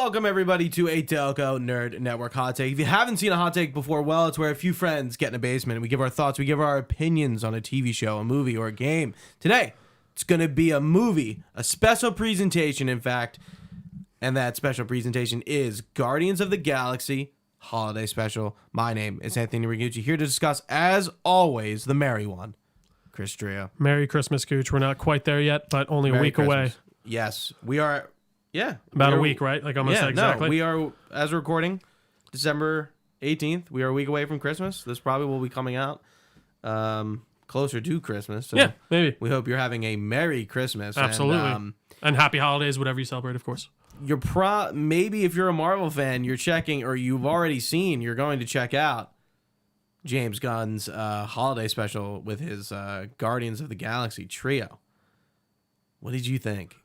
Welcome, everybody, to a Delco Nerd Network Hot Take. If you haven't seen a hot take before, well, it's where a few friends get in a basement and we give our thoughts, we give our opinions on a TV show, a movie, or a game. Today, it's going to be a movie, a special presentation, in fact, and that special presentation is Guardians of the Galaxy Holiday Special. My name is Anthony Ragucci, here to discuss, as always, the merry one, Chris Drea. Merry Christmas, Gooch. We're not quite there yet, but only a week away. Yes, we are. Yeah. About a week, right? Like almost exactly. No, we are, as we're recording, December 18th. We are a week away from Christmas. This probably will be coming out closer to Christmas. So yeah, maybe. We hope you're having a Merry Christmas. Absolutely. And happy holidays, whatever you celebrate, of course. Maybe if you're a Marvel fan, you're checking, or you've already seen, you're going to check out James Gunn's holiday special with his Guardians of the Galaxy trio. What did you think?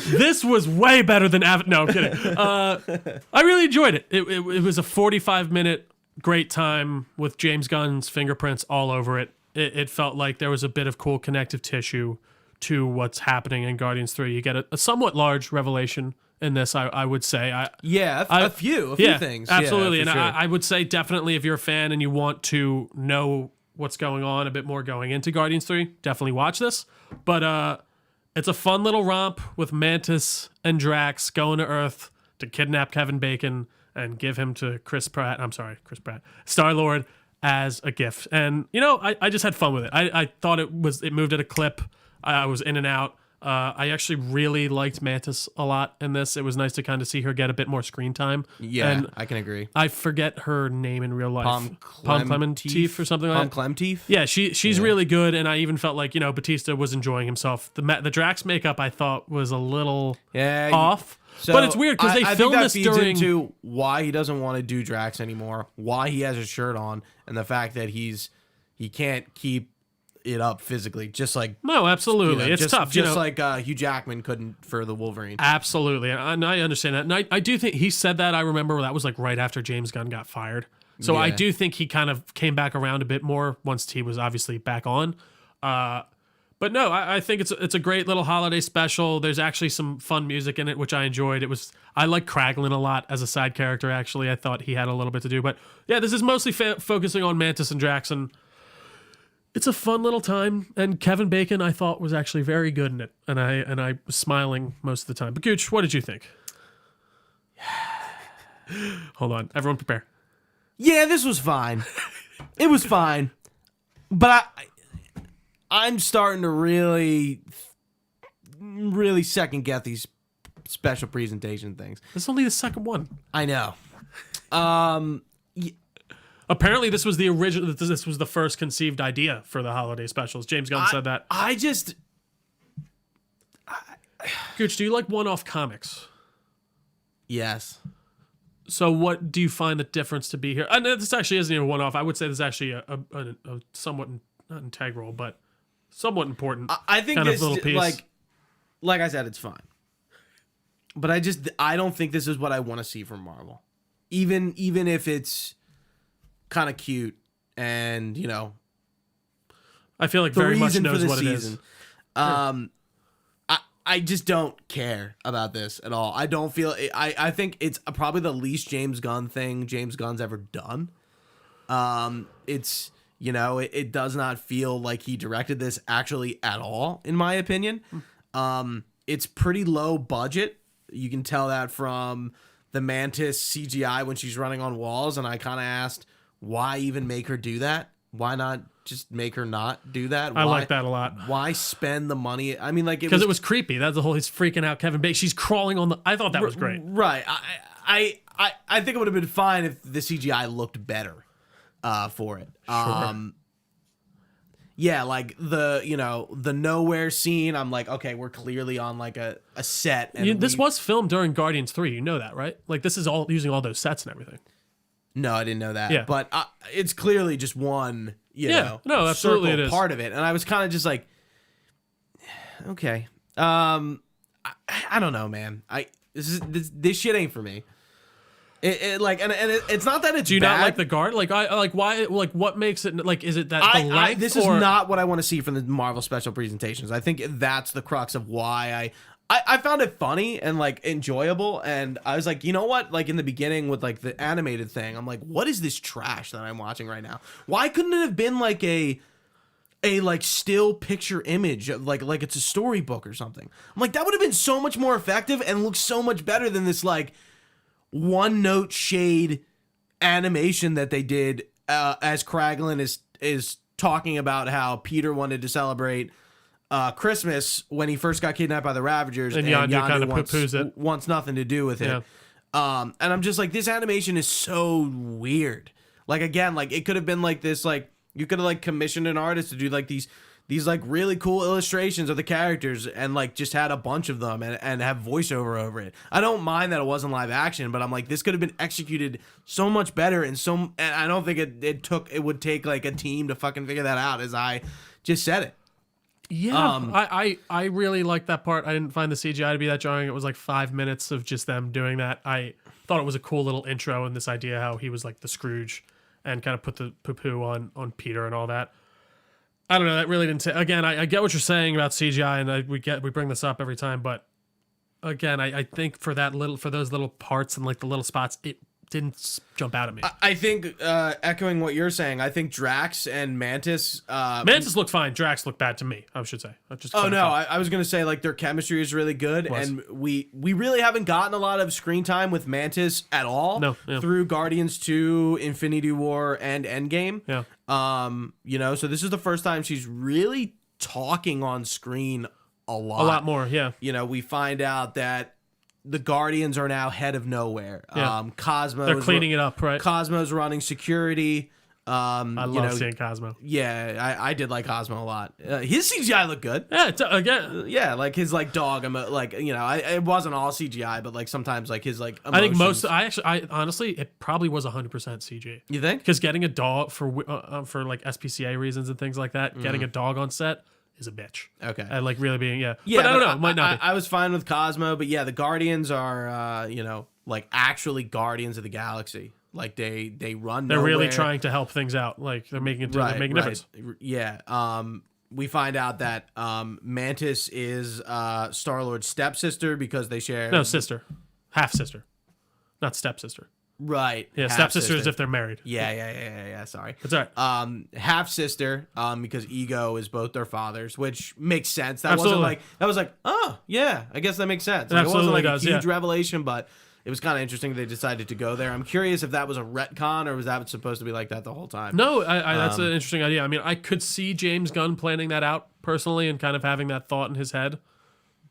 This was way better than No, I'm kidding. I really enjoyed it. It was a 45-minute great time with James Gunn's fingerprints all over it. It felt like there was a bit of cool connective tissue to what's happening in Guardians 3. You get a somewhat large revelation in this, I would say. A few things. Absolutely. Yeah, and sure. I would say definitely if you're a fan and you want to know what's going on a bit more going into Guardians 3, definitely watch this. But it's a fun little romp with Mantis and Drax going to Earth to kidnap Kevin Bacon and give him to Chris Pratt, Star-Lord, as a gift. And, you know, I just had fun with it. I thought it moved at a clip. I was in and out. I actually really liked Mantis a lot in this. It was nice to kind of see her get a bit more screen time. Yeah, and I can agree. I forget her name in real life. Palm Clementif or something like that. Palm Clementif? Yeah, she's really good, and I even felt like, you know, Batista was enjoying himself. The Drax makeup I thought was a little off. So but it's weird because they filmed this during... I think that feeds during... into why he doesn't want to do Drax anymore, why he has a shirt on, and the fact that he can't keep it up physically, just like... No, absolutely. It's tough. Just like Hugh Jackman couldn't for the Wolverine. Absolutely. And I understand that. And I do think he said that. I remember that was like right after James Gunn got fired. So I do think he kind of came back around a bit more once he was obviously back on. But no, I think it's a great little holiday special. There's actually some fun music in it, which I enjoyed. I like Kraglin a lot as a side character, actually. I thought he had a little bit to do. But yeah, this is mostly focusing on Mantis and Drax, and it's a fun little time, and Kevin Bacon I thought was actually very good in it, and I was smiling most of the time. But Gooch, what did you think? Hold on, everyone prepare. Yeah, this was fine. It was fine, but I'm starting to really second guess these special presentation things. This is only the second one. I know. Apparently, this was the original. This was the first conceived idea for the holiday specials. James Gunn said that. Gooch, do you like one-off comics? Yes. So, what do you find the difference to be here? And this actually isn't even one-off. I would say this is actually a somewhat not integral, but somewhat important. I think kind this of little piece. Like I said, it's fine. But I don't think this is what I want to see from Marvel. Even if it's kind of cute and, you know, I feel like very much knows what it is. I just don't care about this at all. I don't feel I think it's probably the least James Gunn thing James Gunn's ever done. It's, you know, it does not feel like he directed this actually at all, in my opinion. It's pretty low budget. You can tell that from the Mantis CGI when she's running on walls, and I kind of asked, why even make her do that? Why not just make her not do that? I like that a lot. Why spend the money? I mean, like, because it was creepy. That's the whole. He's freaking out Kevin Bacon. She's crawling on the. I thought that was great. Right. I think it would have been fine if the CGI looked better for it. Sure. Yeah, like the nowhere scene. I'm like, okay, we're clearly on like a set. And this was filmed during Guardians 3. You know that, right? Like this is all using all those sets and everything. No, I didn't know that. Yeah. But it's clearly just one, you know, no, absolutely circle it is. part of it. And I was kind of just like, okay. I don't know, man. This shit ain't for me. It's not that it's. Do you bad. not like the guard? Like why? Like what makes it like? Is it that the length? This is not what I want to see from the Marvel special presentations. I think that's the crux of why I found it funny and like enjoyable, and I was like, you know what? Like in the beginning with like the animated thing, I'm like, what is this trash that I'm watching right now? Why couldn't it have been like a like still picture image of like it's a storybook or something? I'm like, that would have been so much more effective and looked so much better than this like one note shade animation that they did as Kraglin is talking about how Peter wanted to celebrate Christmas when he first got kidnapped by the Ravagers, and Yondu kind of poo-poos it. Wants nothing to do with it. And I'm just like, this animation is so weird. Like again, like it could have been like this, like you could have like commissioned an artist to do like these like really cool illustrations of the characters and like just had a bunch of them and have voiceover over it. I don't mind that it wasn't live action, but I'm like, this could have been executed so much better, and I don't think it would take like a team to fucking figure that out, as I just said it. Yeah, I really liked that part. I didn't find the CGI to be that jarring. It was like 5 minutes of just them doing that. I thought it was a cool little intro, and this idea how he was like the Scrooge and kind of put the poo-poo on Peter and all that. I don't know. That really didn't say. Again, I get what you're saying about CGI, and we bring this up every time. But again, I think for those little parts and like the little spots, it didn't jump out at me. I think echoing what you're saying, I think Drax and Mantis. Mantis looked fine. Drax looked bad to me, I should say. I was gonna say like their chemistry is really good, and we really haven't gotten a lot of screen time with Mantis at all. No, through Guardians 2, Infinity War, and Endgame. Yeah. So this is the first time she's really talking on screen a lot. A lot more, yeah. We find out that the Guardians are now head of nowhere. Yeah. Cosmo. They're cleaning it up, right? Cosmo's running security. I love seeing Cosmo. Yeah, I did like Cosmo a lot. His CGI looked good. Yeah, again. Yeah, like his like dog. It wasn't all CGI, but like sometimes like his like I emotions. think I honestly, it probably was 100% CG. You think? Because getting a dog for like SPCA reasons and things like that, getting a dog on set is a bitch. Okay. And like really being, yeah. Yeah, but I don't know. It might not be. I was fine with Cosmo, but yeah, the Guardians are, like actually Guardians of the Galaxy. Like they run. They're nowhere. really trying to help things out. Like they're making they're making a difference. Yeah. We find out that Mantis is Star-Lord's stepsister because they share sister, half sister, not stepsister. Right. Yeah, stepsister is if they're married. Yeah. Sorry. That's all right. Half sister, because Ego is both their fathers, which makes sense. Absolutely. That was like, oh yeah, I guess that makes sense. It absolutely wasn't like does, a huge revelation, but it was kind of interesting they decided to go there. I'm curious if that was a retcon or was that supposed to be like that the whole time? No, that's an interesting idea. I mean, I could see James Gunn planning that out personally and kind of having that thought in his head.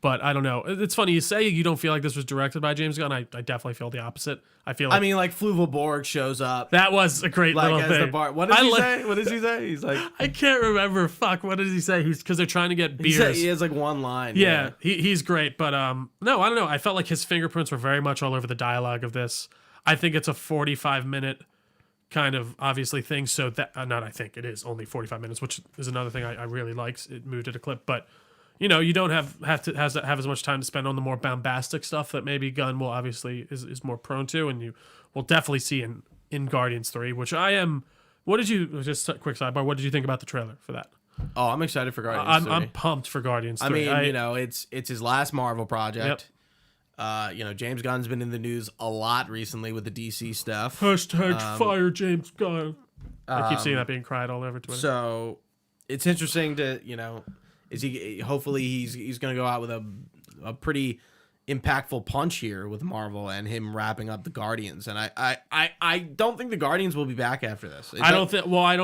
But I don't know. It's funny you say you don't feel like this was directed by James Gunn. I definitely feel the opposite. I feel like Fluval Borg shows up. That was a great little thing. What does he say? What does he say? He's like, I can't remember. Fuck. What does he say? He's because they're trying to get beers. He has like one line. Yeah. He's great. But no, I don't know. I felt like his fingerprints were very much all over the dialogue of this. I think it's a 45-minute kind of obviously thing. So that I think it is only 45 minutes, which is another thing I really liked. It moved at a clip, but. You don't have to have as much time to spend on the more bombastic stuff that maybe Gunn will obviously is more prone to, and you will definitely see in Guardians 3, which I am. What did you just a quick sidebar? What did you think about the trailer for that? Oh, I'm excited for Guardians 3. I'm pumped for Guardians 3. I mean, it's his last Marvel project. Yep. James Gunn's been in the news a lot recently with the DC stuff. #fire James Gunn. I keep seeing that being cried all over Twitter. So it's interesting to is he hopefully he's going to go out with a pretty impactful punch here with Marvel and him wrapping up the Guardians, and I don't think the Guardians will be back after this. I don't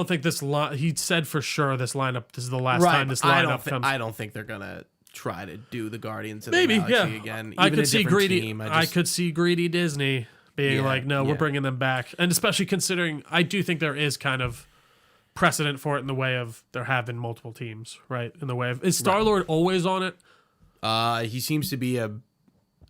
think this he said for sure this is the last time this lineup comes. I don't think they're going to try to do the Guardians of Maybe, the Galaxy again. I could see greedy I could see greedy Disney being we're bringing them back, and especially considering I do think there is kind of precedent for it in the way of there have been multiple teams, right? In the way of is Star-Lord always on it? He seems to be at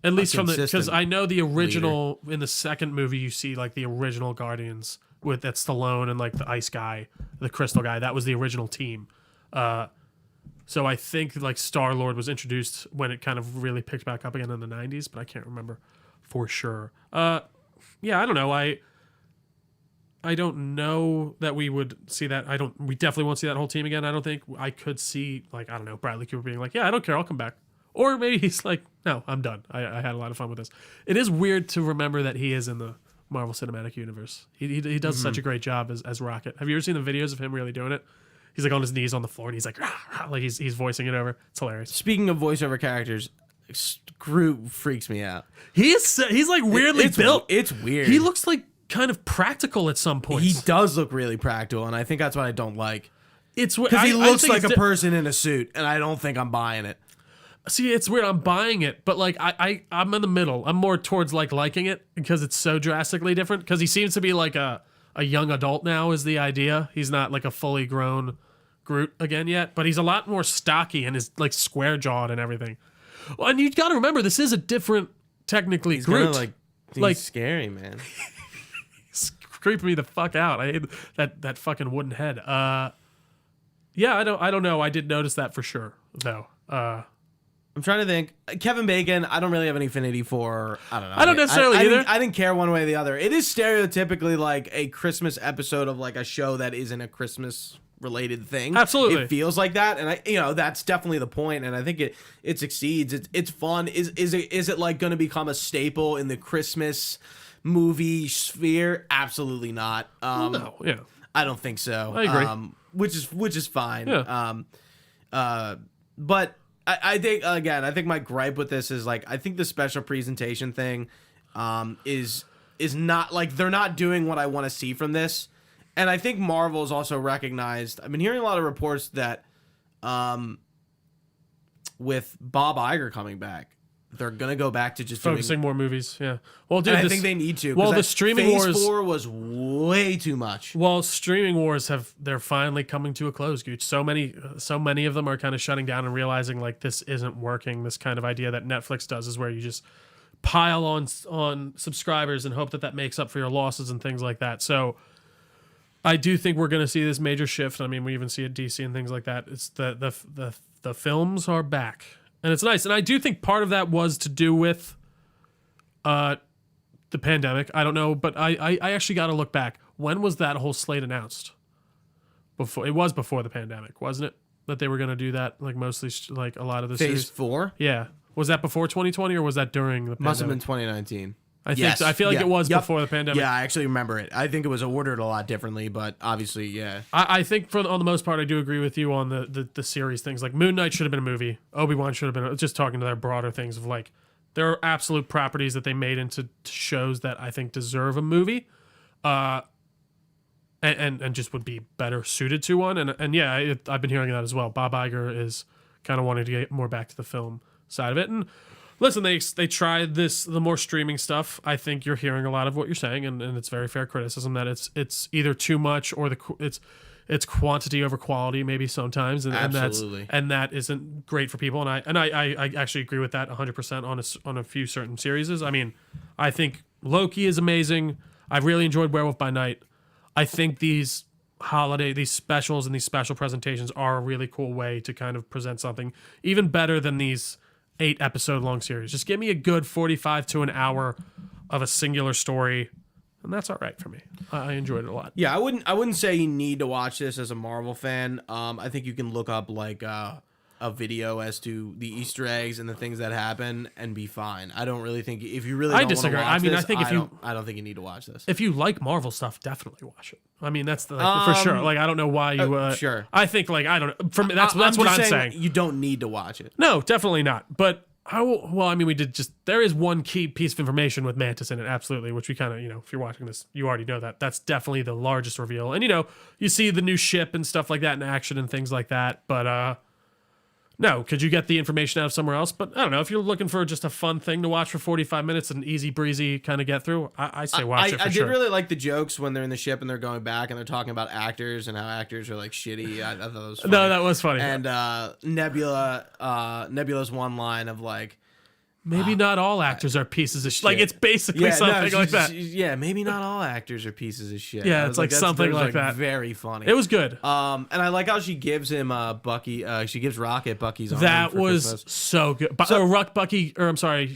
least from the because I know the original leader. In the second movie you see like the original Guardians with that Stallone and like the ice guy, the crystal guy. That was the original team. So I think like Star-Lord was introduced when it kind of really picked back up again in the 90s, but I can't remember for sure. I don't know. I don't know that we would see that. We definitely won't see that whole team again. I don't think I could see like, I don't know, Bradley Cooper being like, yeah, I don't care. I'll come back. Or maybe he's like, no, I'm done. I had a lot of fun with this. It is weird to remember that he is in the Marvel Cinematic Universe. He does such a great job as Rocket. Have you ever seen the videos of him really doing it? He's like on his knees on the floor and he's like, rah, rah, like he's voicing it over. It's hilarious. Speaking of voiceover characters, Groot freaks me out. He's like weirdly built. It's weird. He looks like kind of practical at some points. He does look really practical, and I think that's what I don't like. It's because he looks like a person in a suit, and I don't think I'm buying it. See, it's weird. I'm buying it, but like I'm in the middle. I'm more towards like liking it because it's so drastically different. Because he seems to be like a young adult now is the idea. He's not like a fully grown Groot again yet, but he's a lot more stocky and is like square jawed and everything. Well, and you got to remember this is a different technically He's Groot. Like scary, man. He's creeping me the fuck out. I hate that fucking wooden head. Yeah, I don't know. I did notice that for sure though. I'm trying to think. Kevin Bacon, I don't really have any affinity for. I don't know. I don't necessarily either. I didn't care one way or the other. It is stereotypically like a Christmas episode of like a show that isn't a Christmas related thing. Absolutely. It feels like that, and that's definitely the point, and I think it succeeds. It's fun. Is it like going to become a staple in the Christmas movie sphere? Absolutely not. No, yeah. I don't think so. I agree. Which is fine. Yeah. But I think again, I think my gripe with this is like I think the special presentation thing is not like they're not doing what I want to see from this. And I think Marvel's also recognized. I've been hearing a lot of reports that with Bob Iger coming back, they're gonna go back to just focusing more movies. Yeah. Well, dude, I think they need to. Well, the streaming Phase wars 4 was way too much. Well, streaming wars they're finally coming to a close, Gooch. So many of them are kind of shutting down and realizing like this isn't working. This kind of idea that Netflix does is where you just pile on subscribers and hope that makes up for your losses and things like that. So I do think we're going to see this major shift. I mean, we even see it DC and things like that. It's the films are back, and it's nice. And I do think part of that was to do with the pandemic. I don't know, but I actually got to look back. When was that whole slate announced? It was before the pandemic, wasn't it? That they were going to do that, like mostly like a lot of the Phase 4. Yeah, was that before 2020 or was that during the pandemic? Must have been 2019. I think so. I feel like it was before the pandemic. Yeah, I actually remember it. I think it was ordered a lot differently, but obviously, yeah. I think on the most part, I do agree with you on the series things. Like Moon Knight should have been a movie. Obi-Wan should have been. Just talking to their broader things of like, there are absolute properties that they made into shows that I think deserve a movie, and just would be better suited to one. And yeah, I've been hearing that as well. Bob Iger is kind of wanting to get more back to the film side of it. And listen, they tried the more streaming stuff. I think you're hearing a lot of what you're saying, and it's very fair criticism that it's either too much or it's quantity over quality maybe sometimes, and that isn't great for people. And I actually agree with that 100% on a few certain series. I mean, I think Loki is amazing. I've really enjoyed Werewolf by Night. I think these specials and these special presentations are a really cool way to kind of present something even better than these 8-episode long series. Just give me a good 45 to an hour of a singular story, and that's all right for me. I enjoyed it a lot. Yeah, I wouldn't say you need to watch this as a Marvel fan. I think you can look up like a video as to the Easter eggs and the things that happen and be fine. I don't really think if you really. I disagree. I mean, I think I don't think you need to watch this. If you like Marvel stuff, definitely watch it. I mean, that's for sure. Like, I don't know why you. Sure. I think like I don't know. For me, that's what I'm saying. You don't need to watch it. No, definitely not. But well, I mean, we did just. There is one key piece of information with Mantis in it, absolutely, which we kind of, if you're watching this, you already know that. That's definitely the largest reveal, and you see the new ship and stuff like that in action and things like that. But no, could you get the information out of somewhere else? But I don't know. If you're looking for just a fun thing to watch for 45 minutes and easy breezy kind of get through, I say watch it for sure. I did really like the jokes when they're in the ship and they're going back and they're talking about actors and how actors are like shitty. I thought that was funny. No, that was funny. And Nebula's one line of like, maybe not all actors are pieces of shit. Like, it's basically something like that. Yeah, maybe not all actors are pieces of shit. Yeah, it's like something like that. Very funny. It was good. And I like how she gives him Bucky. She gives Rocket Bucky's arm. That was Christmas. so good.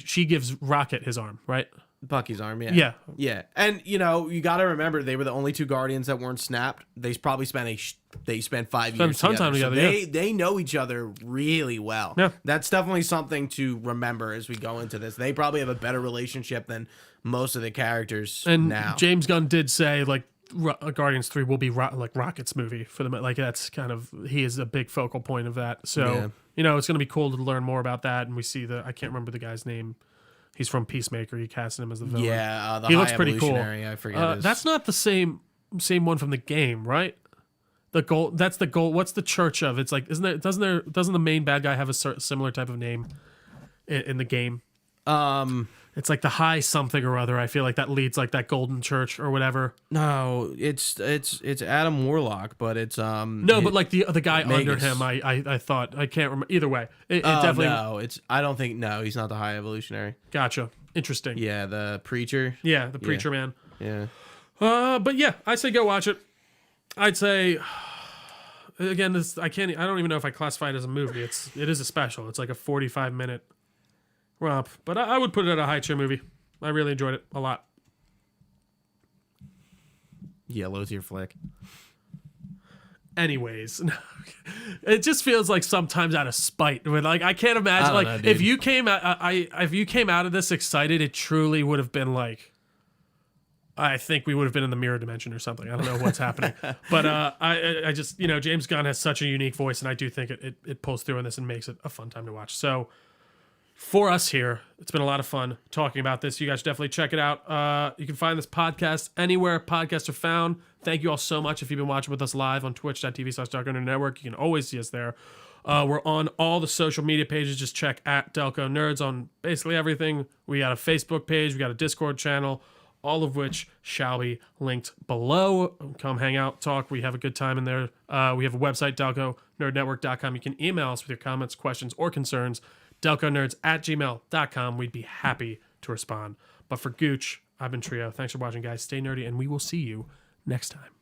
She gives Rocket his arm, right? Bucky's arm, yeah. Yeah. Yeah. And, you know, you got to remember they were the only 2 Guardians that weren't snapped. They probably spent 5 years a ton of time together, so they know each other really well. Yeah. That's definitely something to remember as we go into this. They probably have a better relationship than most of the characters And now. James Gunn did say, like, Guardians 3 will be like Rocket's movie for them. Like, that's kind of, he is a big focal point of that. So, Yeah. you know, it's going to be cool to learn more about that. And we see I can't remember the guy's name. He's from Peacemaker. He casted him as the villain. Yeah, the he High looks pretty cool. Evolutionary, I forget his... That's not the same one from the game, right? The gold. That's the gold. What's the church of? It's like, doesn't the main bad guy have a similar type of name in the game? It's like the High something or other. I feel like that leads like that golden church or whatever. No, it's Adam Warlock, but it's No, but like the guy Magus. under him, I thought, I can't remember. Either way, it definitely. No, I don't think, no, he's not the High Evolutionary. Gotcha. Interesting. Yeah, the preacher. Yeah, the preacher man. Yeah. But yeah, I say go watch it. I'd say, again, I don't even know if I classify it as a movie. It is a special. It's like a 45-minute romp, but I would put it at a high tier movie. I really enjoyed it a lot. Yellow's your flick. Anyways, it just feels like sometimes out of spite. When like I can't imagine like know, if you came out, if you came out of this excited, it truly would have been like. I think we would have been in the mirror dimension or something. I don't know what's happening, but I just, you know, James Gunn has such a unique voice, and I do think it pulls through in this and makes it a fun time to watch. So. For us here, it's been a lot of fun talking about this. You guys should definitely check it out. You can find this podcast anywhere podcasts are found. Thank you all so much if you've been watching with us live on twitch.tv/DelcoNerd. You can always see us there. We're on all the social media pages. Just check at Delco Nerds on basically everything. We got a Facebook page. We got a Discord channel, all of which shall be linked below. Come hang out, talk. We have a good time in there. We have a website, DelcoNerdNetwork.com. You can email us with your comments, questions, or concerns. DelcoNerds@gmail.com. We'd be happy to respond. But for Gooch, I've been Trio. Thanks for watching, guys. Stay nerdy, and we will see you next time.